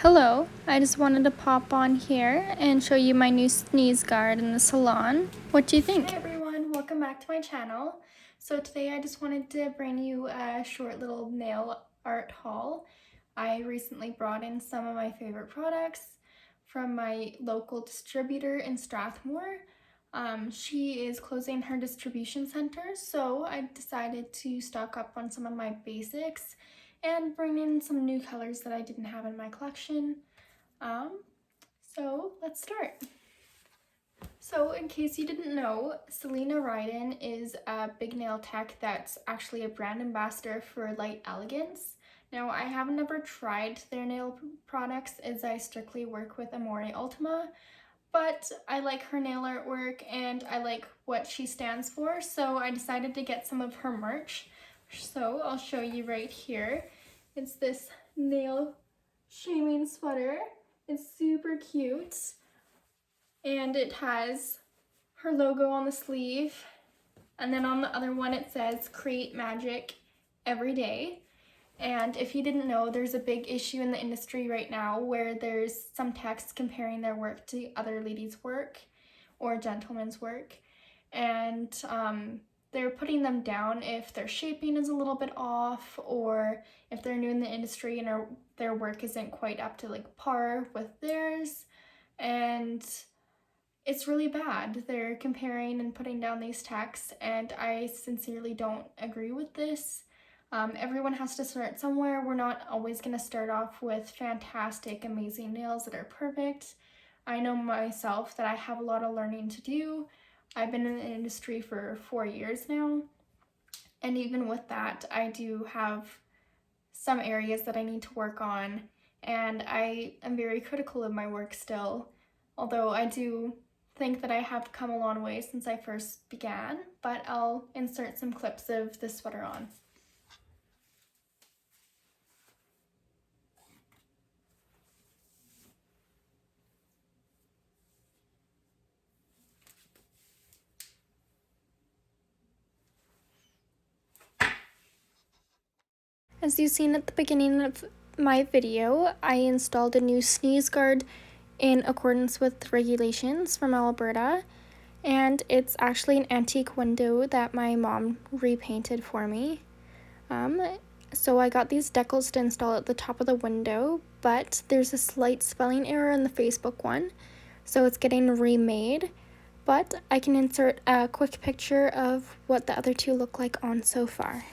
Hello, I just wanted to pop on here and show you my new sneeze guard in the salon. What do you think? Hi everyone, welcome back to my channel. So today I just wanted to bring you a short little nail art haul. I recently brought in some of my favorite products from my local distributor in Strathmore. She is closing her distribution center, so I decided to stock up on some of my basics and bring in some new colors that I didn't have in my collection. So let's start. So in case you didn't know, Selena Ryden is a big nail tech that's actually a brand ambassador for Light Elegance. Now I have never tried their nail products as I strictly work with Amore Ultima, but I like her nail artwork and I like what she stands for, so I decided to get some of her merch. So I'll show you right here. It's this nail shaming sweater. It's super cute and it has her logo on the sleeve, and then on the other one it says create magic every day. And if you didn't know, there's a big issue in the industry right now where there's some techs comparing their work to other ladies' work or gentlemen's work, and they're putting them down if their shaping is a little bit off or if they're new in the industry and their work isn't quite up to like par with theirs. And it's really bad. They're comparing and putting down these techs, and I sincerely don't agree with this. Everyone has to start somewhere. We're not always going to start off with fantastic, amazing nails that are perfect. I know myself that I have a lot of learning to do. I've been in the industry for 4 years now, and even with that, I do have some areas that I need to work on, and I am very critical of my work still, although I do think that I have come a long way since I first began, but I'll insert some clips of this sweater on. As you've seen at the beginning of my video, I installed a new sneeze guard in accordance with regulations from Alberta, and it's actually an antique window that my mom repainted for me. So I got these decals to install at the top of the window, but there's a slight spelling error in the Facebook one, so it's getting remade. But I can insert a quick picture of what the other two look like on so far.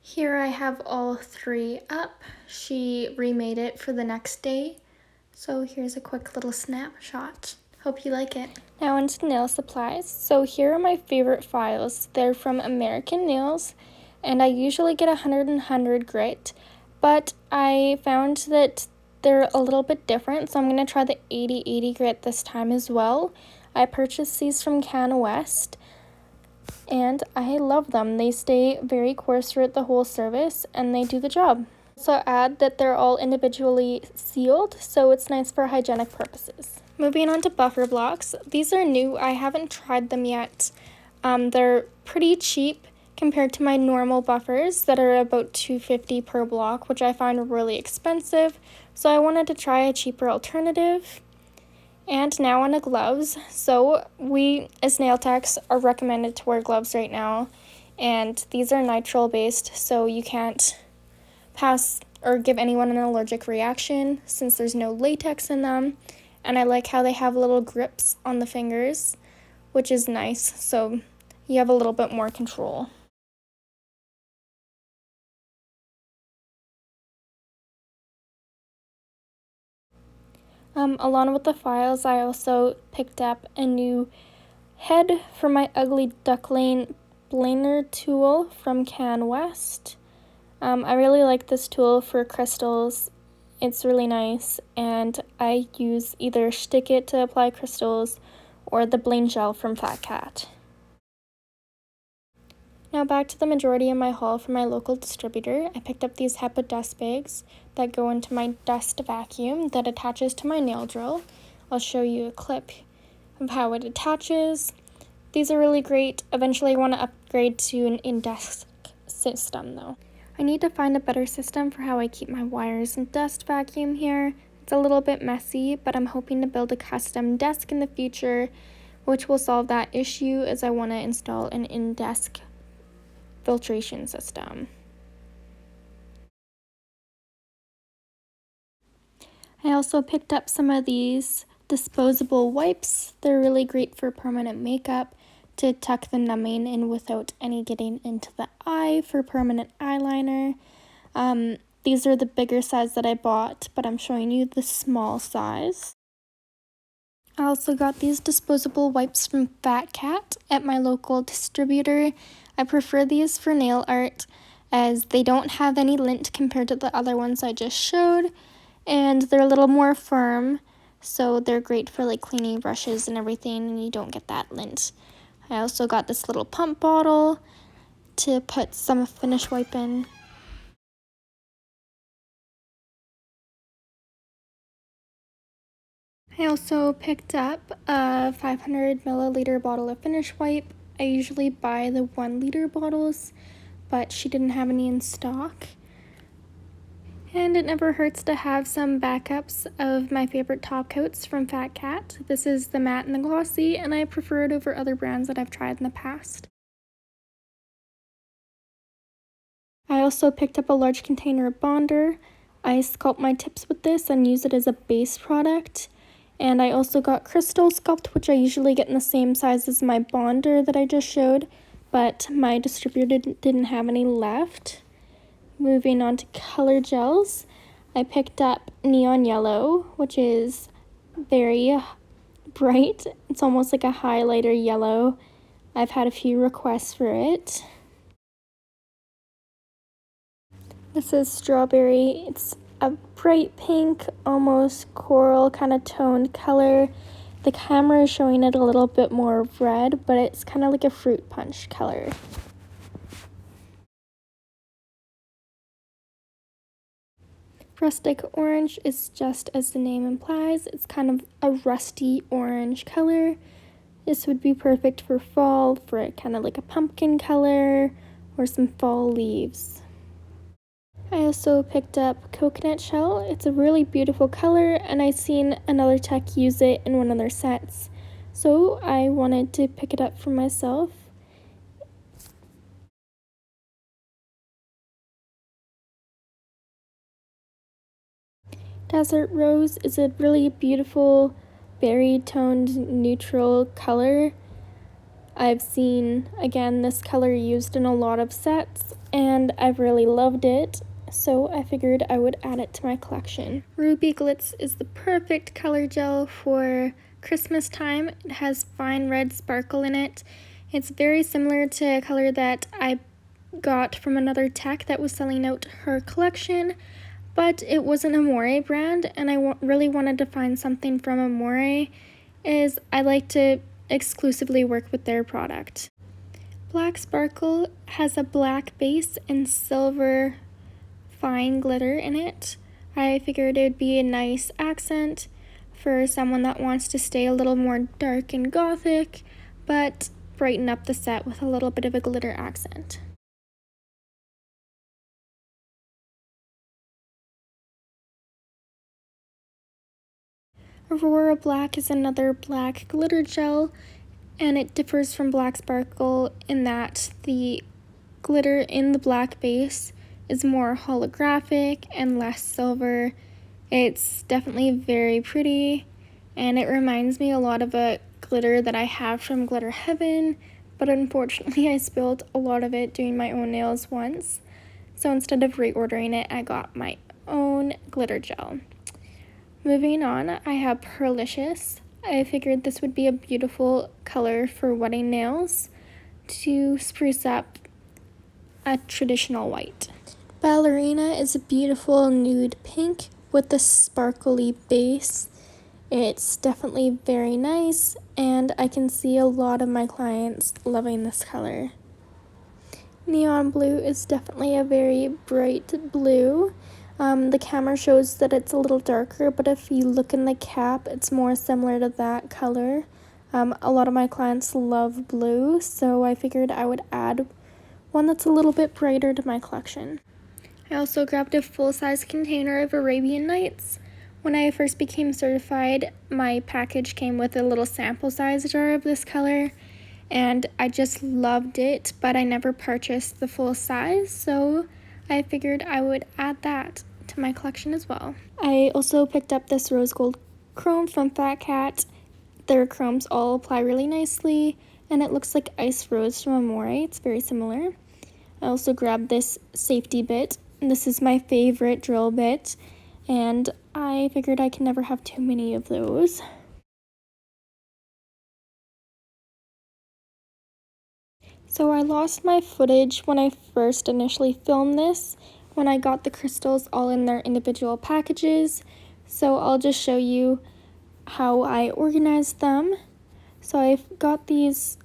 Here I have all three up. She remade it for the next day, so here's a quick little snapshot. Hope you like it. Now into nail supplies. So here are my favorite files. They're from American Nails, and I usually get 100 grit, but I found that they're a little bit different, so I'm going to try the 80 grit this time as well. I purchased these from Can West, and I love them. They stay very coarse throughout the whole service, and they do the job. Also add that they're all individually sealed, so it's nice for hygienic purposes. Moving on to buffer blocks. These are new. I haven't tried them yet. They're pretty cheap compared to my normal buffers that are about $2.50 per block, which I find really expensive. So I wanted to try a cheaper alternative. And now on to gloves. So we, as nail techs, are recommended to wear gloves right now. And these are nitrile based, so you can't pass or give anyone an allergic reaction since there's no latex in them. And I like how they have little grips on the fingers, which is nice, so you have a little bit more control. Along with the files, I also picked up a new head for my ugly duckling planer tool from Can West. I really like this tool for crystals. It's really nice, and I use either Stick It to apply crystals or the Bling Gel from Fat Cat. Now back to the majority of my haul from my local distributor. I picked up these HEPA dust bags that go into my dust vacuum that attaches to my nail drill. I'll show you a clip of how it attaches. These are really great. Eventually I want to upgrade to an in-desk system though. I need to find a better system for how I keep my wires and dust vacuum here. It's a little bit messy, but I'm hoping to build a custom desk in the future, which will solve that issue as I want to install an in-desk filtration system. I also picked up some of these disposable wipes. They're really great for permanent makeup to tuck the numbing in without any getting into the eye for permanent eyeliner. These are the bigger size that I bought, but I'm showing you the small size. I also got these disposable wipes from Fat Cat at my local distributor. I prefer these for nail art as they don't have any lint compared to the other ones I just showed, and they're a little more firm, so they're great for like cleaning brushes and everything, and you don't get that lint. I also got this little pump bottle to put some finish wipe in. I also picked up a 500 milliliter bottle of finish wipe. I usually buy the 1 liter bottles, but she didn't have any in stock. And it never hurts to have some backups of my favorite top coats from Fat Cat. This is the matte and the glossy, and I prefer it over other brands that I've tried in the past. I also picked up a large container of Bonder. I sculpt my tips with this and use it as a base product. And I also got Crystal Sculpt, which I usually get in the same size as my Bonder that I just showed, but my distributor didn't have any left. Moving on to color gels, I picked up Neon Yellow, which is very bright. It's almost like a highlighter yellow. I've had a few requests for it. This is Strawberry. It's a bright pink, almost coral kind of toned color. The camera is showing it a little bit more red, but it's kind of like a fruit punch color. Rustic Orange is just as the name implies. It's kind of a rusty orange color. This would be perfect for fall, for kind of like a pumpkin color or some fall leaves. I also picked up Coconut Shell. It's a really beautiful color, and I've seen another tech use it in one of their sets, so I wanted to pick it up for myself. Desert Rose is a really beautiful berry toned neutral color. I've seen, again, this color used in a lot of sets, and I've really loved it, so I figured I would add it to my collection. Ruby Glitz is the perfect color gel for Christmas time. It has fine red sparkle in it. It's very similar to a color that I got from another tech that was selling out her collection, but it was an Amore brand, and I really wanted to find something from Amore, as I like to exclusively work with their product. Black Sparkle has a black base and silver fine glitter in it. I figured it would be a nice accent for someone that wants to stay a little more dark and gothic, but brighten up the set with a little bit of a glitter accent. Aurora Black is another black glitter gel, and it differs from Black Sparkle in that the glitter in the black base is more holographic and less silver. It's definitely very pretty, and it reminds me a lot of a glitter that I have from Glitter Heaven, but unfortunately I spilled a lot of it doing my own nails once, so instead of reordering it, I got my own glitter gel. Moving on, I have Pearlicious. I figured this would be a beautiful color for wedding nails to spruce up a traditional white. Ballerina is a beautiful nude pink with a sparkly base. It's definitely very nice, and I can see a lot of my clients loving this color. Neon Blue is definitely a very bright blue. The camera shows that it's a little darker, but if you look in the cap, it's more similar to that color. A lot of my clients love blue, so I figured I would add one that's a little bit brighter to my collection. I also grabbed a full-size container of Arabian Nights. When I first became certified, my package came with a little sample size jar of this color, and I just loved it, but I never purchased the full size, so I figured I would add that to my collection as well. I also picked up this rose gold chrome from Fat Cat. Their chromes all apply really nicely, and it looks like Ice Rose from Amore. It's very similar. I also grabbed this safety bit. This is my favorite drill bit, and I figured I can never have too many of those. So I lost my footage when I first initially filmed this, when I got the crystals all in their individual packages. So I'll just show you how I organized them. So I've got these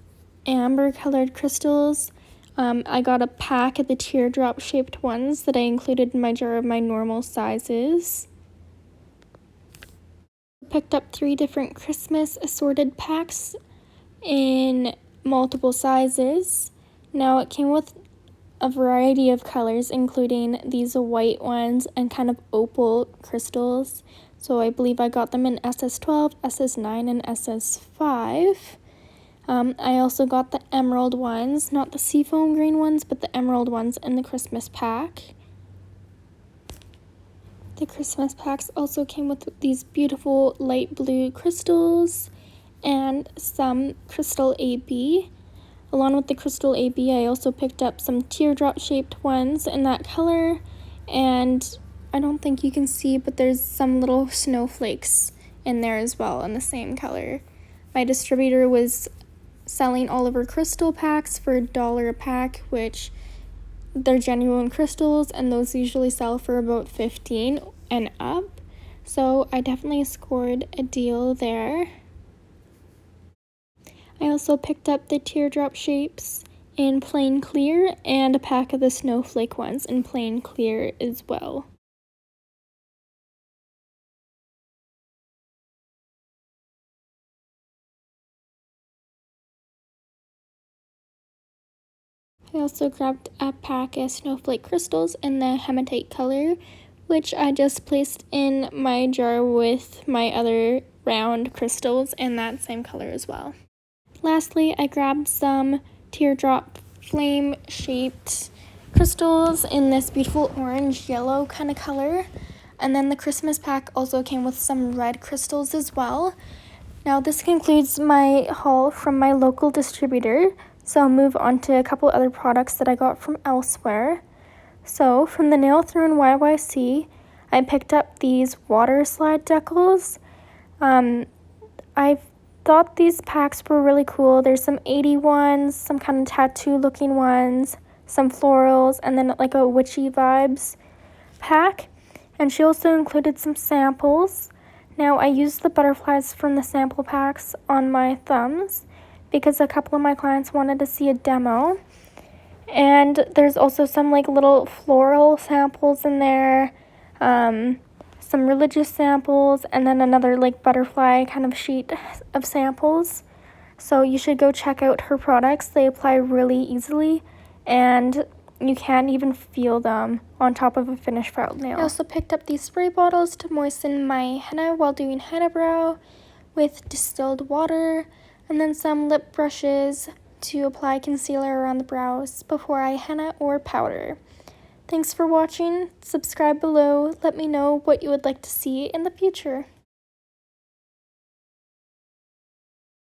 amber colored crystals. I got a pack of the teardrop shaped ones that I included in my jar of my normal sizes. Picked up 3 different Christmas assorted packs in multiple sizes. Now it came with a variety of colors, including these white ones and kind of opal crystals. So I believe I got them in SS12, SS9, and SS5. I also got the emerald ones, not the seafoam green ones, but the emerald ones in the Christmas pack. The Christmas packs also came with these beautiful light blue crystals and some crystal AB. Along with the crystal AB, I also picked up some teardrop shaped ones in that color, and I don't think you can see, but there's some little snowflakes in there as well in the same color. My distributor was selling all of her crystal packs for $1 a pack, which they're genuine crystals, and those usually sell for about $15 and up. So I definitely scored a deal there. I also picked up the teardrop shapes in plain clear and a pack of the snowflake ones in plain clear as well. I also grabbed a pack of snowflake crystals in the hematite color, which I just placed in my jar with my other round crystals in that same color as well. Lastly, I grabbed some teardrop flame shaped crystals in this beautiful orange yellow kind of color. And then the Christmas pack also came with some red crystals as well. Now this concludes my haul from my local distributor, so I'll move on to a couple other products that I got from elsewhere. So from the Nail Throne YYC, I picked up these water slide decals. I thought these packs were really cool. There's some 80 ones, some kind of tattoo looking ones, some florals, and then like a witchy vibes pack. And she also included some samples. Now I used the butterflies from the sample packs on my thumbs because a couple of my clients wanted to see a demo. And there's also some like little floral samples in there, some religious samples, and then another like butterfly kind of sheet of samples. So you should go check out her products. They apply really easily, and you can't even feel them on top of a finished filed nail. I also picked up these spray bottles to moisten my henna while doing henna brow with distilled water, and then some lip brushes to apply concealer around the brows before I henna or powder. Thanks for watching. Subscribe below. Let me know what you would like to see in the future.